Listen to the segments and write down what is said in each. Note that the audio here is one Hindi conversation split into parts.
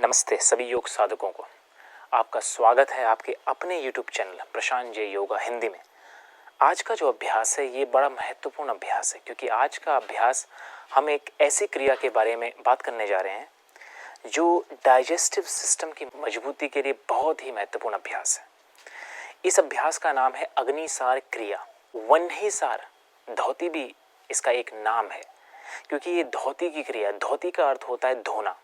नमस्ते सभी योग साधकों को। आपका स्वागत है आपके अपने YouTube चैनल प्रशांत जे योगा हिंदी में। आज का जो अभ्यास है ये बड़ा महत्वपूर्ण अभ्यास है, क्योंकि आज का अभ्यास हम एक ऐसी क्रिया के बारे में बात करने जा रहे हैं जो डाइजेस्टिव सिस्टम की मजबूती के लिए बहुत ही महत्वपूर्ण अभ्यास है। इस अभ्यास का नाम है अग्निसार क्रिया। वन्हीसार धौती भी इसका एक नाम है, क्योंकि ये धौती की क्रिया, धौती का अर्थ होता है धोना,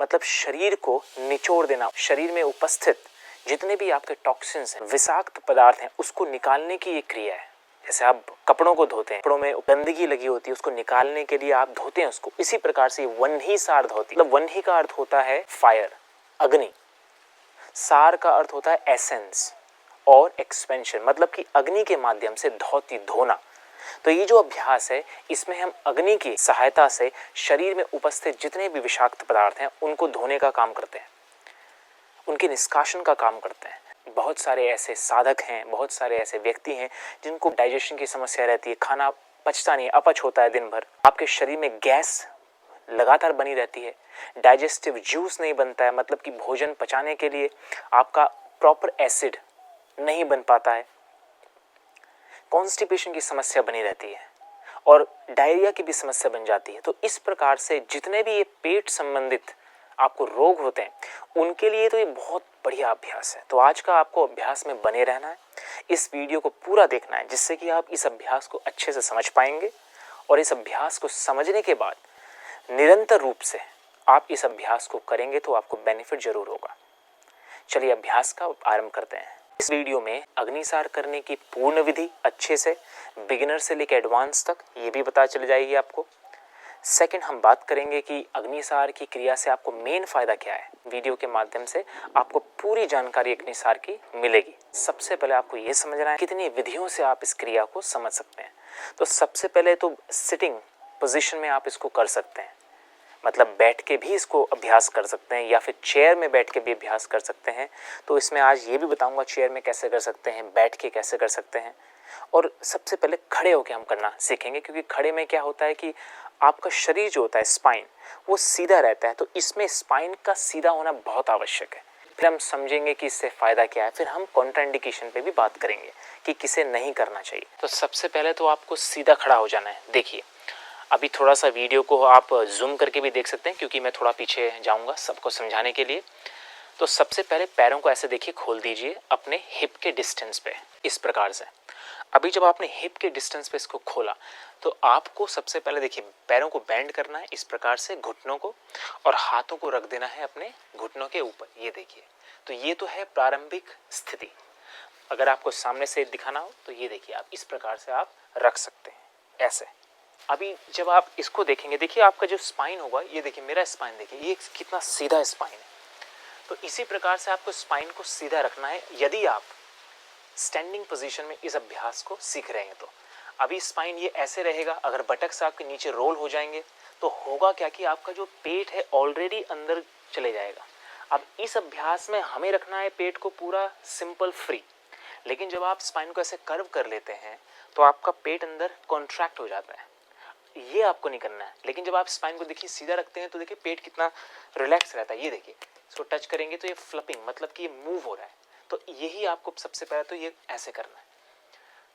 मतलब शरीर को निचोड़ देना। शरीर में उपस्थित जितने भी आपके टॉक्सिन्स हैं, विषाक्त पदार्थ हैं, उसको निकालने की ये क्रिया है। जैसे आप कपड़ों को धोते हैं, कपड़ों में गंदगी लगी होती है, उसको निकालने के लिए आप धोते हैं उसको। इसी प्रकार से वन्हीसार धौती, मतलब वन्ही का अर्थ होता है फायर, अग्नि। सार का अर्थ होता है एसेंस और एक्सपेंशन, मतलब कि अग्नि के माध्यम से धौती धोना। तो ये जो अभ्यास है इसमें हम अग्नि की सहायता से शरीर में उपस्थित जितने भी विषाक्त पदार्थ हैं उनको धोने का काम करते हैं, उनके निष्कासन का काम करते हैं। बहुत सारे ऐसे साधक हैं, बहुत सारे ऐसे व्यक्ति हैं जिनको डाइजेशन की समस्या रहती है, खाना पचता नहीं, अपच होता है दिन भर, आपके शरीर में गैस लगातार बनी रहती है, डाइजेस्टिव जूस नहीं बनता है, मतलब कि भोजन पचाने के लिए आपका प्रॉपर एसिड नहीं बन पाता है, कॉन्स्टिपेशन की समस्या बनी रहती है और डायरिया की भी समस्या बन जाती है। तो इस प्रकार से जितने भी ये पेट संबंधित आपको रोग होते हैं उनके लिए तो ये बहुत बढ़िया अभ्यास है। तो आज का आपको अभ्यास में बने रहना है, इस वीडियो को पूरा देखना है, जिससे कि आप इस अभ्यास को अच्छे से समझ पाएंगे और इस अभ्यास को समझने के बाद निरंतर रूप से आप इस अभ्यास को करेंगे तो आपको बेनिफिट जरूर होगा। चलिए अभ्यास का आरंभ करते हैं। इस वीडियो में अग्निसार करने की पूर्ण विधि अच्छे से बिगिनर से लेकर एडवांस तक ये भी पता चल जाएगी आपको। सेकंड, हम बात करेंगे कि अग्निसार की क्रिया से आपको मेन फायदा क्या है। वीडियो के माध्यम से आपको पूरी जानकारी अग्निसार की मिलेगी। सबसे पहले आपको ये समझना है कितनी विधियों से आप इस क्रिया को समझ सकते हैं। तो सबसे पहले तो सिटिंग पोजिशन में आप इसको कर सकते हैं, मतलब बैठ के भी इसको अभ्यास कर सकते हैं या फिर चेयर में बैठ के भी अभ्यास कर सकते हैं। तो इसमें आज ये भी बताऊंगा चेयर में कैसे कर सकते हैं, बैठ के कैसे कर सकते हैं, और सबसे पहले खड़े होकर हम करना सीखेंगे, क्योंकि खड़े में क्या होता है कि आपका शरीर जो होता है स्पाइन वो सीधा रहता है। तो इसमें स्पाइन का सीधा होना बहुत आवश्यक है। फिर हम समझेंगे कि इससे फ़ायदा क्या है, फिर हम कॉन्ट्राइंडिकेशन पे भी बात करेंगे कि किसे नहीं करना चाहिए। तो सबसे पहले तो आपको सीधा खड़ा हो जाना है। देखिए अभी थोड़ा सा वीडियो को आप जूम करके भी देख सकते हैं, क्योंकि मैं थोड़ा पीछे जाऊंगा सबको समझाने के लिए। तो सबसे पहले पैरों को ऐसे देखिए खोल दीजिए अपने हिप के डिस्टेंस पे, इस प्रकार से। अभी जब आपने हिप के डिस्टेंस पे इसको खोला तो आपको सबसे पहले देखिए पैरों को बेंड करना है इस प्रकार से, घुटनों को, और हाथों को रख देना है अपने घुटनों के ऊपर। ये देखिए, तो ये तो है प्रारंभिक स्थिति। अगर आपको सामने से दिखाना हो तो ये देखिए आप इस प्रकार से आप रख सकते हैं ऐसे। अभी जब आप इसको देखेंगे, देखिए आपका जो स्पाइन होगा, ये देखिए मेरा स्पाइन देखिए ये कितना सीधा स्पाइन है। तो इसी प्रकार से आपको स्पाइन को सीधा रखना है यदि आप स्टैंडिंग पोजीशन में इस अभ्यास को सीख रहे हैं। तो अभी स्पाइन ये ऐसे रहेगा। अगर बटक्स आपके नीचे रोल हो जाएंगे तो होगा क्या कि आपका जो पेट है ऑलरेडी अंदर चले जाएगा। अब इस अभ्यास में हमें रखना है पेट को पूरा सिंपल फ्री, लेकिन जब आप स्पाइन को ऐसे कर्व कर लेते हैं तो आपका पेट अंदर कॉन्ट्रैक्ट हो जाता है। ये आपको नहीं करना है। लेकिन जब आप स्पाइन को देखिए सीधा रखते हैं तो देखिए पेट कितना रिलैक्स रहता है। ये देखिए इसको टच करेंगे तो ये फ्लपिंग, मतलब कि ये मूव हो रहा है। तो यही आपको सबसे पहले तो ये ऐसे करना है।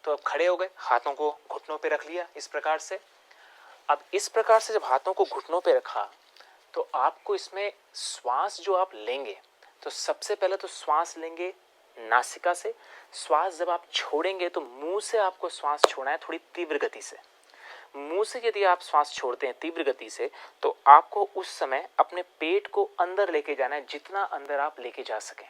तो अब खड़े हो गए, हाथों को घुटनों पे रख लिया इस प्रकार से। अब इस प्रकार से जब हाथों को घुटनों पे रखा तो आपको इसमें श्वास जो आप लेंगे, तो सबसे पहले तो श्वास लेंगे नासिका से। श्वास जब आप छोड़ेंगे तो मुंह से आपको श्वास छोड़ना है थोड़ी तीव्र गति से। मुंह से यदि आप श्वास छोड़ते हैं तीव्र गति से तो आपको उस समय अपने पेट को अंदर लेके जाना है, जितना अंदर आप लेके जा सकें।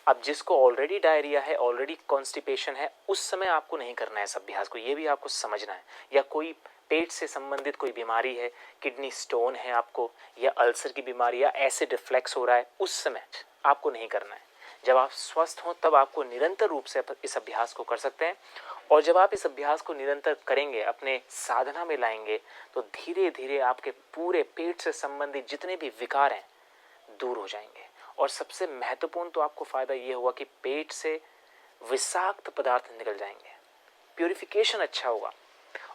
अब जिसको ऑलरेडी डायरिया है, ऑलरेडी कॉन्स्टिपेशन है, उस समय आपको नहीं करना है इस अभ्यास को, ये भी आपको समझना है। या कोई पेट से संबंधित कोई बीमारी है, किडनी स्टोन है आपको, या अल्सर की बीमारी, या एसिड रिफ्लेक्स हो रहा है, उस समय आपको नहीं करना है। जब आप स्वस्थ हों तब आपको निरंतर रूप से इस अभ्यास को कर सकते हैं। और जब आप इस अभ्यास को निरंतर करेंगे, अपने साधना में लाएंगे, तो धीरे धीरे आपके पूरे पेट से संबंधित जितने भी विकार हैं दूर हो जाएंगे। और सबसे महत्वपूर्ण तो आपको फायदा ये होगा कि पेट से विषाक्त पदार्थ निकल जाएंगे, प्यूरिफिकेशन अच्छा होगा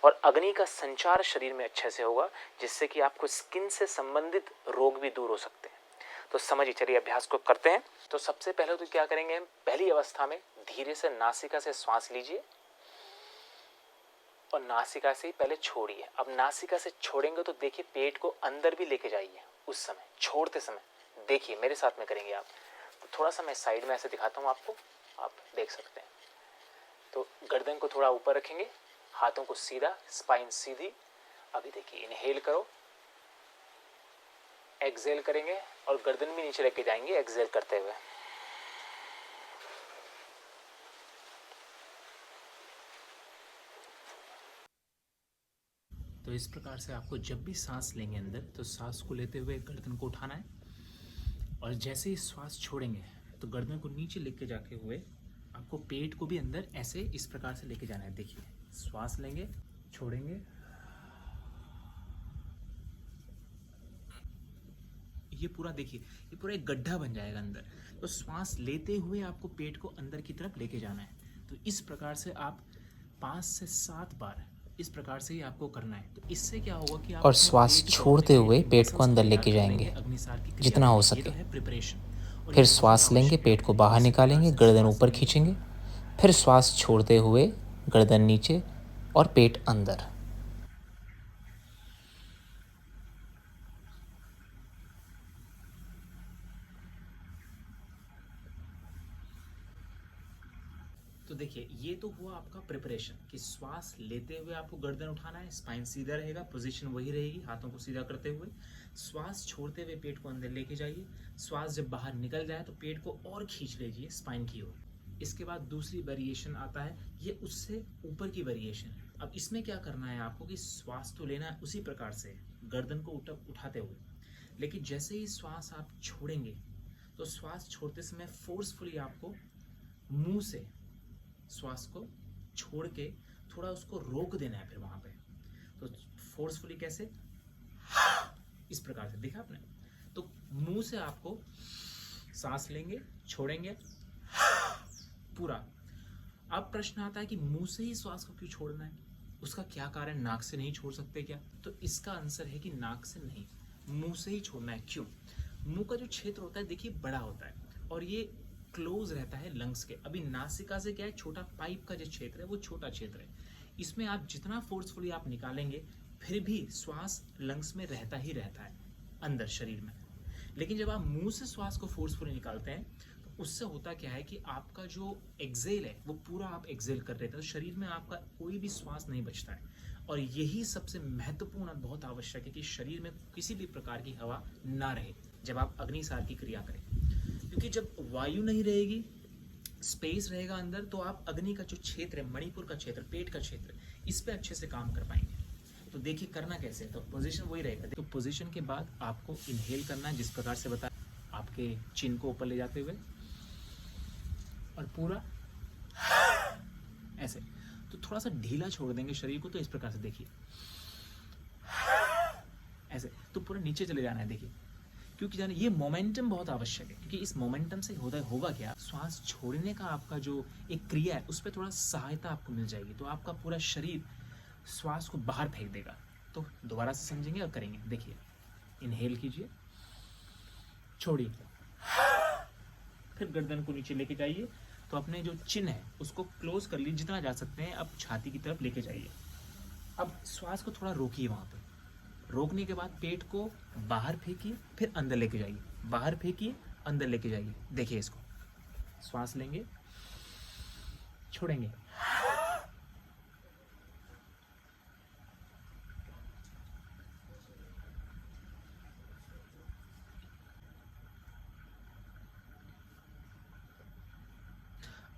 और अग्नि का संचार शरीर में अच्छे से होगा, जिससे कि आपको स्किन से संबंधित रोग भी दूर हो सकते हैं। तो समझिए, चलिए अभ्यास को करते हैं। तो सबसे पहले तो क्या करेंगे हम, पहली अवस्था में धीरे से नासिका से श्वास लीजिए और नासिका से पहले छोड़िए। अब नासिका से छोड़ेंगे तो देखिए पेट को अंदर भी लेके जाइए। उस समय छोड़ते समय देखिए, मेरे साथ में करेंगे आप। तो थोड़ा सा मैं साइड में ऐसे दिखाता हूँ आपको, आप देख सकते हैं। तो गर्दन को थोड़ा ऊपर रखेंगे, हाथों को सीधा, स्पाइन सीधी। अभी देखिए, इनहेल करो, एक्सहेल करेंगे और गर्दन भी नीचे लेके जाएंगे एक्सहेल करते हुए। तो इस प्रकार से आपको जब भी सांस लेंगे अंदर, तो सांस को लेते हुए गर्दन को उठाना है और जैसे ही श्वास छोड़ेंगे तो गर्दन को नीचे लेके जाके हुए आपको पेट को भी अंदर ऐसे इस प्रकार से लेके जाना है। देखिए, श्वास लेंगे, छोड़ेंगे, ये पूरा देखिए, ये पूरा एक गड्ढा बन जाएगा अंदर। तो श्वास लेते हुए आपको पेट को अंदर की तरफ लेके जाना है। तो इस प्रकार से आप 5 से 7 बार इस प्रकार से ही आपको करना है। तो इससे क्या होगा कि आप और श्वास छोड़ते हुए पेट को अंदर लेके जाएंगे जितना हो सके। फिर श्वास लेंगे, पेट को बाहर निकालेंगे, गर्दन ऊपर खींचेंगे, फिर श्वास छोड़ते हुए गर्दन नीचे और पेट अंदर। तो देखिए, ये तो हुआ आपका प्रिपरेशन कि श्वास लेते हुए आपको गर्दन उठाना है, स्पाइन सीधा रहेगा, पोजीशन वही रहेगी, हाथों को सीधा करते हुए। श्वास छोड़ते हुए पेट को अंदर लेके जाइए। श्वास जब बाहर निकल जाए तो पेट को और खींच लीजिए स्पाइन की ओर। इसके बाद दूसरी वेरिएशन आता है, ये उससे ऊपर की वेरिएशन है। अब इसमें क्या करना है आपको कि श्वास तो लेना है उसी प्रकार से, गर्दन को उठाते हुए, लेकिन जैसे ही श्वास आप छोड़ेंगे तो श्वास छोड़ते समय फोर्सफुली आपको मुंह से श्वास को छोड़ के थोड़ा उसको रोक देना है। फिर वहां पे तो फोर्सफुली कैसे, इस प्रकार से, देखा आपने। तो मुंह से आपको सांस लेंगे, छोड़ेंगे पूरा। अब प्रश्न आता है कि मुंह से ही श्वास को क्यों छोड़ना है, उसका क्या कारण, नाक से नहीं छोड़ सकते क्या? तो इसका आंसर है कि नाक से नहीं, मुंह से ही छोड़ना है। क्यों? मुंह का जो क्षेत्र होता है देखिए बड़ा होता है और ये क्लोज रहता है लंग्स के। अभी नासिका से क्या है, छोटा पाइप का जो क्षेत्र है वो छोटा क्षेत्र है। इसमें आप जितना फोर्सफुली आप निकालेंगे फिर भी श्वास लंग्स में रहता ही रहता है अंदर शरीर में। लेकिन जब आप मुंह से श्वास को फोर्सफुली निकालते हैं तो उससे होता क्या है कि आपका जो एक्सेल है वो पूरा आप एक्सेल कर रहे थे, तो शरीर में आपका कोई भी श्वास नहीं बचता है। और यही सबसे महत्वपूर्ण और बहुत आवश्यक है कि शरीर में किसी भी प्रकार की हवा ना रहे जब आप अग्निसार की क्रिया करें। क्योंकि जब वायु नहीं रहेगी, स्पेस रहेगा अंदर, तो आप अग्नि का जो क्षेत्र है, मणिपुर का क्षेत्र, पेट का क्षेत्र, इस पे अच्छे से काम कर पाएंगे। तो देखिए करना कैसे, तो पोजीशन वही रहेगा। तो पोजीशन के बाद आपको इनहेल करना है जिस प्रकार से बताया, आपके चिन को ऊपर ले जाते हुए और पूरा ऐसे। तो थोड़ा सा ढीला छोड़ देंगे शरीर को, तो इस प्रकार से देखिए ऐसे, तो पूरा नीचे चले जाना है। देखिए, क्योंकि जाने ये मोमेंटम बहुत आवश्यक है, क्योंकि इस मोमेंटम से होगा क्या, श्वास छोड़ने का आपका जो एक क्रिया है उस पर थोड़ा सहायता आपको मिल जाएगी, तो आपका पूरा शरीर श्वास को बाहर फेंक देगा। तो दोबारा से समझेंगे और करेंगे। देखिए, इनहेल कीजिए, छोड़िए, फिर गर्दन को नीचे लेके जाइए। तो अपने जो चिन है उसको क्लोज कर लीजिए जितना जा सकते हैं, अब छाती की तरफ लेके जाइए। अब श्वास को थोड़ा रोकिए, वहां पे रोकने के बाद पेट को बाहर फेंकिए, फिर अंदर लेके जाइए, बाहर फेंकिए, अंदर लेके जाइए। देखिए इसको, श्वास लेंगे, छोड़ेंगे,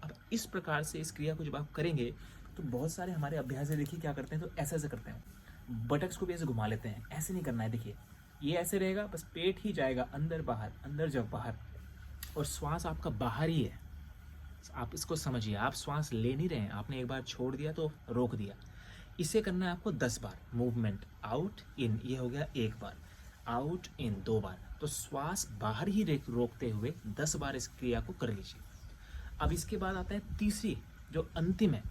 अब इस प्रकार से इस क्रिया को जब आप करेंगे तो बहुत सारे हमारे अभ्यास है, देखिए क्या करते हैं, तो ऐसे ऐसे करते हैं, बटक्स को भी ऐसे घुमा लेते हैं। ऐसे नहीं करना है। देखिए ये ऐसे रहेगा, बस पेट ही जाएगा अंदर बाहर, अंदर जब बाहर, और श्वास आपका बाहर ही है। आप इसको समझिए, आप श्वास ले नहीं रहे हैं, आपने एक बार छोड़ दिया तो रोक दिया। इसे करना है आपको 10 बार। मूवमेंट आउट इन, ये हो गया 1 बार, आउट इन 2 बार। तो श्वास बाहर ही रोकते हुए 10 बार इस क्रिया को कर लीजिए। अब इसके बाद आता है तीसरी, जो अंतिम है,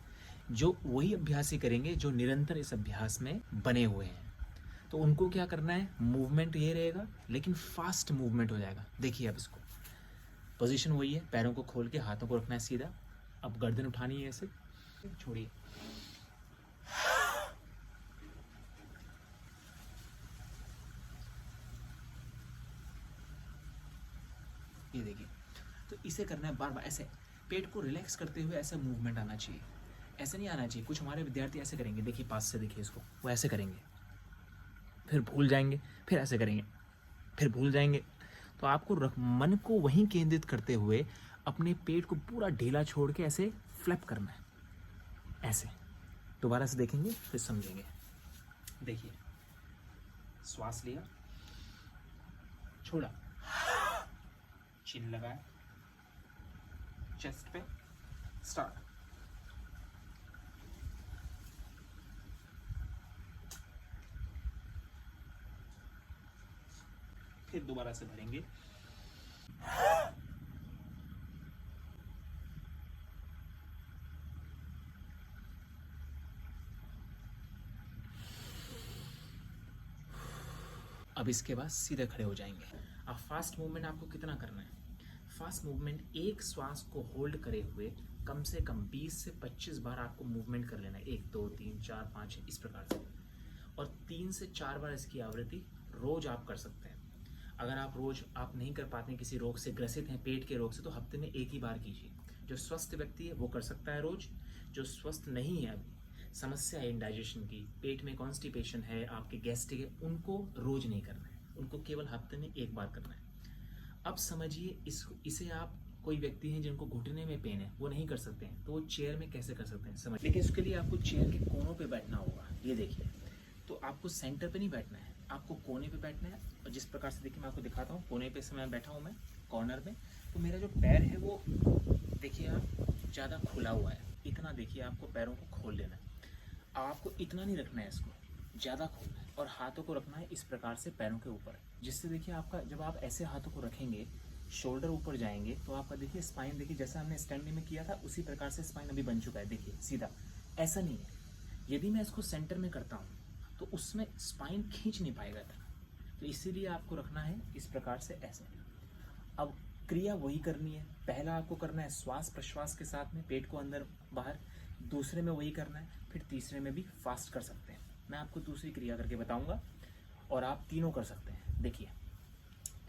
जो वही अभ्यासी करेंगे जो निरंतर इस अभ्यास में बने हुए हैं। तो उनको क्या करना है, मूवमेंट ये रहेगा लेकिन फास्ट मूवमेंट हो जाएगा। देखिए अब इसको पोजीशन वही है, पैरों को खोल के हाथों को रखना है सीधा। अब गर्दन उठानी है ऐसे, छोड़िए, ये देखिए। तो इसे करना है बार बार, ऐसे पेट को रिलैक्स करते हुए ऐसा मूवमेंट आना चाहिए। ऐसे नहीं आना चाहिए, कुछ हमारे विद्यार्थी ऐसे करेंगे, देखिए पास से देखिए इसको, वो ऐसे करेंगे फिर भूल जाएंगे, फिर ऐसे करेंगे फिर भूल जाएंगे। तो आपको मन को वहीं केंद्रित करते हुए अपने पेट को पूरा ढीला छोड़ के ऐसे फ्लैप करना है, ऐसे। दोबारा से देखेंगे फिर समझेंगे। देखिए, श्वास लिया, छोड़ा, चिन लगाया, चेस्ट पे, स्टार्ट। फिर दोबारा से भरेंगे, अब इसके बाद सीधे खड़े हो जाएंगे। अब फास्ट मूवमेंट आपको कितना करना है? फास्ट मूवमेंट एक श्वास को होल्ड करे हुए कम से कम 20 से 25 बार आपको मूवमेंट कर लेना है। 1 2 3 4 5 इस प्रकार से, और 3 से 4 बार इसकी आवृत्ति रोज आप कर सकते हैं। अगर आप रोज आप नहीं कर पाते हैं, किसी रोग से ग्रसित हैं, पेट के रोग से, तो हफ्ते में एक ही बार कीजिए। जो स्वस्थ व्यक्ति है वो कर सकता है रोज, जो स्वस्थ नहीं है, अभी समस्या है इंडाइजेशन की, पेट में कॉन्स्टिपेशन है, आपके गैस्ट्रिक है, उनको रोज नहीं करना है, उनको केवल हफ्ते में एक बार करना है। अब समझिए इसे आप, कोई व्यक्ति हैं जिनको घुटने में पेन है, वो नहीं कर सकते हैं, तो वो चेयर में कैसे कर सकते हैं समझ। लेकिन इसके लिए आपको चेयर के कोनों पे बैठना होगा। ये देखिए, तो आपको सेंटर पे नहीं बैठना है, आपको कोने पे बैठना है। और जिस प्रकार से देखिए मैं आपको दिखाता हूँ, कोने पे समय बैठा हूँ मैं कॉर्नर में, तो मेरा जो पैर है वो देखिए आप ज़्यादा खुला हुआ है, इतना देखिए आपको पैरों को खोल लेना है। आपको इतना नहीं रखना है, इसको ज़्यादा खोलना है, और हाथों को रखना है इस प्रकार से पैरों के ऊपर, जिससे देखिए आपका, जब आप ऐसे हाथों को रखेंगे, शोल्डर ऊपर जाएंगे, तो आपका देखिए स्पाइन, देखिए जैसा हमने स्टैंडिंग में किया था उसी प्रकार से स्पाइन अभी बन चुका है। देखिए सीधा, ऐसा नहीं है। यदि मैं इसको सेंटर में करता हूँ तो उसमें स्पाइन खींच नहीं पाएगा था, तो इसीलिए आपको रखना है इस प्रकार से, ऐसे। अब क्रिया वही करनी है। पहला आपको करना है श्वास प्रश्वास के साथ में, पेट को अंदर बाहर, दूसरे में वही करना है, फिर तीसरे में भी फास्ट कर सकते हैं। मैं आपको दूसरी क्रिया करके बताऊंगा और आप तीनों कर सकते हैं। देखिए,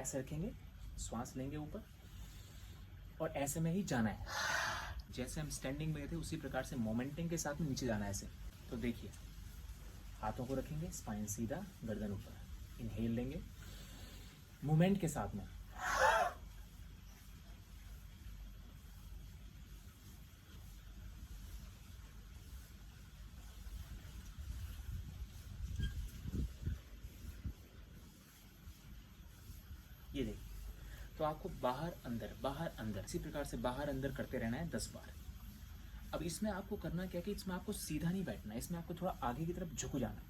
ऐसे रखेंगे, श्वास लेंगे ऊपर, और ऐसे में ही जाना है, जैसे हम स्टैंडिंग में थे उसी प्रकार से मोमेंटिंग के साथ में नीचे जाना है ऐसे। तो देखिए, हाथों को रखेंगे, स्पाइन सीधा, गर्दन ऊपर, इनहेल लेंगे मूवमेंट के साथ में, ये देखिए। तो आपको बाहर अंदर इसी प्रकार से बाहर अंदर करते रहना है 10 बार। अब इसमें आपको करना क्या कि इसमें आपको सीधा नहीं बैठना है, इसमें आपको थोड़ा आगे की तरफ झुक जाना है,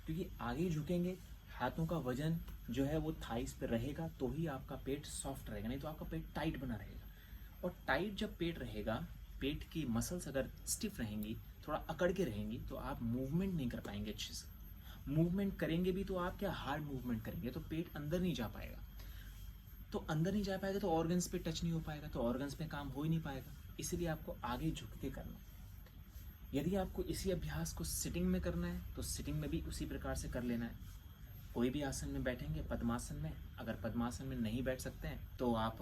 क्योंकि आगे झुकेंगे, हाथों का वजन जो है वो थाइस पे रहेगा, तो ही आपका पेट सॉफ्ट रहेगा, नहीं तो आपका पेट टाइट बना रहेगा। और टाइट जब पेट रहेगा, पेट की मसल्स अगर स्टिफ रहेंगी, थोड़ा अकड़ के रहेंगी, तो आप मूवमेंट नहीं कर पाएंगे अच्छे से। मूवमेंट करेंगे भी तो आप क्या, हार्ड मूवमेंट करेंगे, तो पेट अंदर नहीं जा पाएगा, तो अंदर नहीं जा पाएगा तो ऑर्गन्स पे टच नहीं हो पाएगा, तो ऑर्गन्स पे काम हो ही नहीं पाएगा। इसीलिए आपको आगे झुक के करना है। यदि आपको इसी अभ्यास को सिटिंग में करना है तो सिटिंग में भी उसी प्रकार से कर लेना है। कोई भी आसन में बैठेंगे, पद्मासन में, अगर पद्मासन में नहीं बैठ सकते हैं तो आप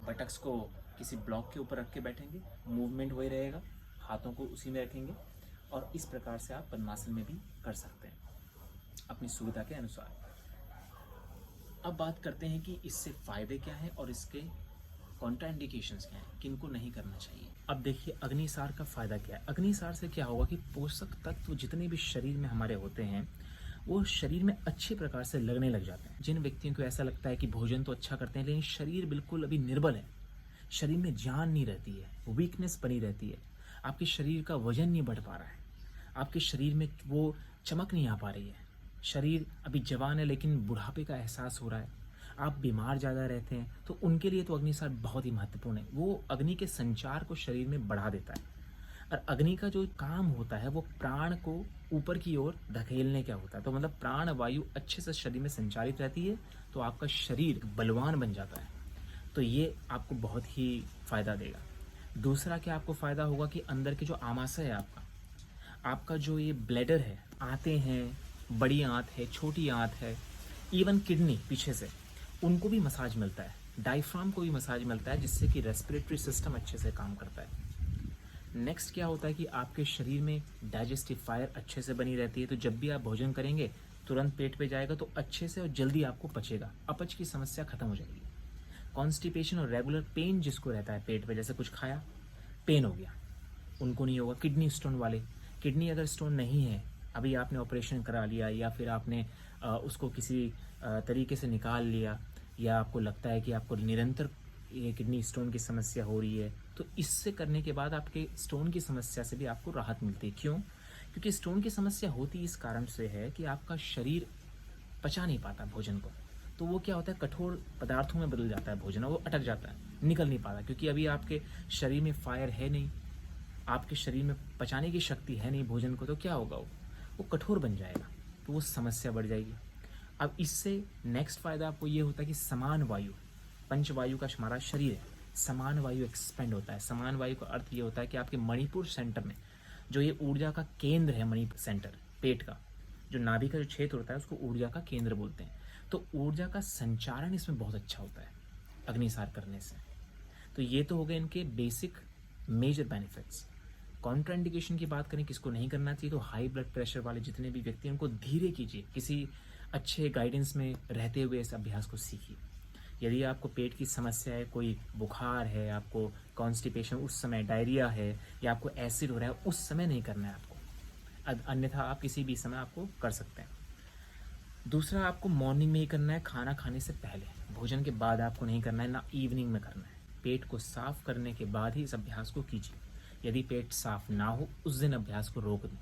बटक्स को किसी ब्लॉक के ऊपर रख के बैठेंगे, मूवमेंट वही रहेगा, हाथों को उसी में रखेंगे, और इस प्रकार से आप पद्मासन में भी कर सकते हैं अपनी सुविधा के अनुसार। अब बात करते हैं कि इससे फ़ायदे क्या हैं और इसके कॉन्ट्राइंडिकेशंस क्या हैं, किनको नहीं करना चाहिए। अब देखिए, अग्निसार का फ़ायदा क्या है। अग्निसार से क्या होगा कि पोषक तत्व जितने भी शरीर में हमारे होते हैं वो शरीर में अच्छे प्रकार से लगने लग जाते हैं। जिन व्यक्तियों को ऐसा लगता है कि भोजन तो अच्छा करते हैं लेकिन शरीर बिल्कुल अभी निर्बल है, शरीर में जान नहीं रहती है, वीकनेस बनी रहती है, आपके शरीर का वजन नहीं बढ़ पा रहा है, आपके शरीर में वो चमक नहीं आ पा रही है, शरीर अभी जवान है लेकिन बुढ़ापे का एहसास हो रहा है, आप बीमार ज़्यादा रहते हैं, तो उनके लिए तो अग्निसार बहुत ही महत्वपूर्ण है। वो अग्नि के संचार को शरीर में बढ़ा देता है। और अग्नि का जो काम होता है वो प्राण को ऊपर की ओर धकेलने का होता है। तो मतलब प्राण वायु अच्छे से शरीर में संचालित रहती है तो आपका शरीर बलवान बन जाता है। तो ये आपको बहुत ही फ़ायदा देगा। दूसरा क्या आपको फ़ायदा होगा कि अंदर के जो आमाशय है आपका जो ये ब्लैडर है, आंतें हैं, बड़ी आंत है, छोटी आंत है, इवन किडनी पीछे से, उनको भी मसाज मिलता है, डायफ्राम को भी मसाज मिलता है, जिससे कि रेस्पिरेटरी सिस्टम अच्छे से काम करता है। नेक्स्ट क्या होता है कि आपके शरीर में डाइजेस्टिव फायर अच्छे से बनी रहती है, तो जब भी आप भोजन करेंगे तुरंत पेट पे जाएगा तो अच्छे से और जल्दी आपको पचेगा, अपच की समस्या खत्म हो जाएगी। कॉन्स्टिपेशन और रेगुलर पेन जिसको रहता है पेट पे, जैसे कुछ खाया पेन हो गया, उनको नहीं होगा। किडनी स्टोन वाले, किडनी अगर स्टोन नहीं है, अभी आपने ऑपरेशन करा लिया या फिर आपने उसको किसी तरीके से निकाल लिया, या आपको लगता है कि आपको निरंतर ये किडनी स्टोन की समस्या हो रही है, तो इससे करने के बाद आपके स्टोन की समस्या से भी आपको राहत मिलती है। क्यों? क्योंकि स्टोन की समस्या होती इस कारण से है कि आपका शरीर पचा नहीं पाता भोजन को, तो वो क्या होता है, कठोर पदार्थों में बदल जाता है भोजन, वो अटक जाता है, निकल नहीं पाता, क्योंकि अभी आपके शरीर में फायर है नहीं, आपके शरीर में पचाने की शक्ति है नहीं भोजन को, तो क्या होगा, वो कठोर बन जाएगा, तो वो समस्या बढ़ जाएगी। अब इससे नेक्स्ट फ़ायदा आपको ये होता है कि समान वायु, पंचवायु का हमारा शरीर है, समान वायु एक्सपेंड होता है। समान वायु का अर्थ ये होता है कि आपके मणिपुर सेंटर में जो ये ऊर्जा का केंद्र है, मणिपुर सेंटर पेट का जो नाभि का जो क्षेत्र होता है उसको ऊर्जा का केंद्र बोलते हैं, तो ऊर्जा का संचारण इसमें बहुत अच्छा होता है अग्निसार करने से। तो ये तो हो गए इनके बेसिक मेजर बेनिफिट्स। कॉन्ट्राइंडिकेशन की बात करें, किसको नहीं करना चाहिए, तो हाई ब्लड प्रेशर वाले जितने भी व्यक्ति हैं उनको धीरे कीजिए, किसी अच्छे गाइडेंस में रहते हुए इस अभ्यास को सीखिए। यदि आपको पेट की समस्या है, कोई बुखार है, आपको कॉन्स्टिपेशन उस समय, डायरिया है, या आपको एसिड हो रहा है, उस समय नहीं करना है आपको, अन्यथा आप किसी भी समय आपको कर सकते हैं। दूसरा, आपको मॉर्निंग में ही करना है, खाना खाने से पहले, भोजन के बाद आपको नहीं करना है, ना इवनिंग में करना है। पेट को साफ करने के बाद ही इस अभ्यास को कीजिए। यदि पेट साफ ना हो उस दिन अभ्यास को रोक दें,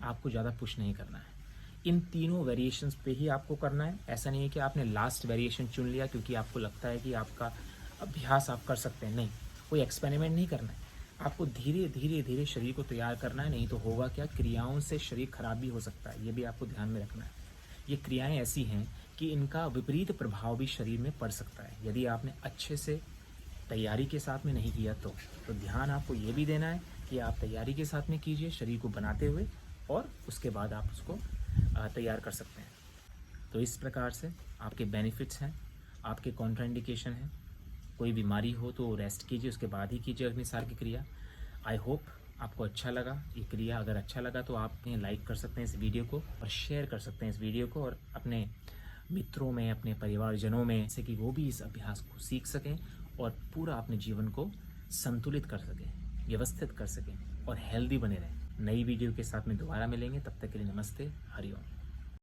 आपको ज़्यादा पुश नहीं करना है। इन तीनों वेरिएशंस पे ही आपको करना है। ऐसा नहीं है कि आपने लास्ट वेरिएशन चुन लिया क्योंकि आपको लगता है कि आपका अभ्यास आप कर सकते हैं, नहीं, कोई एक्सपेरिमेंट नहीं करना है। आपको धीरे धीरे धीरे शरीर को तैयार करना है, नहीं तो होगा क्या, क्रियाओं से शरीर खराब भी हो सकता है, ये भी आपको ध्यान में रखना है। ये क्रियाएं ऐसी हैं कि इनका विपरीत प्रभाव भी शरीर में पड़ सकता है यदि आपने अच्छे से तैयारी के साथ में नहीं किया तो ध्यान आपको ये भी देना है कि आप तैयारी के साथ में कीजिए, शरीर को बनाते हुए, और उसके बाद आप उसको तैयार कर सकते हैं। तो इस प्रकार से आपके बेनिफिट्स हैं, आपके कॉन्ट्राइंडिकेशन हैं। कोई बीमारी हो तो रेस्ट कीजिए, उसके बाद ही कीजिए अग्निसार की क्रिया। आई होप आपको अच्छा लगा ये क्रिया। अगर अच्छा लगा तो आप लाइक कर सकते हैं इस वीडियो को और शेयर कर सकते हैं इस वीडियो को, और अपने मित्रों में, अपने परिवारजनों में, जैसे कि वो भी इस अभ्यास को सीख सकें और पूरा अपने जीवन को संतुलित कर सकें, व्यवस्थित कर सकें और हेल्दी बने रहें। नई वीडियो के साथ में दोबारा मिलेंगे, तब तक के लिए नमस्ते, हरिओम।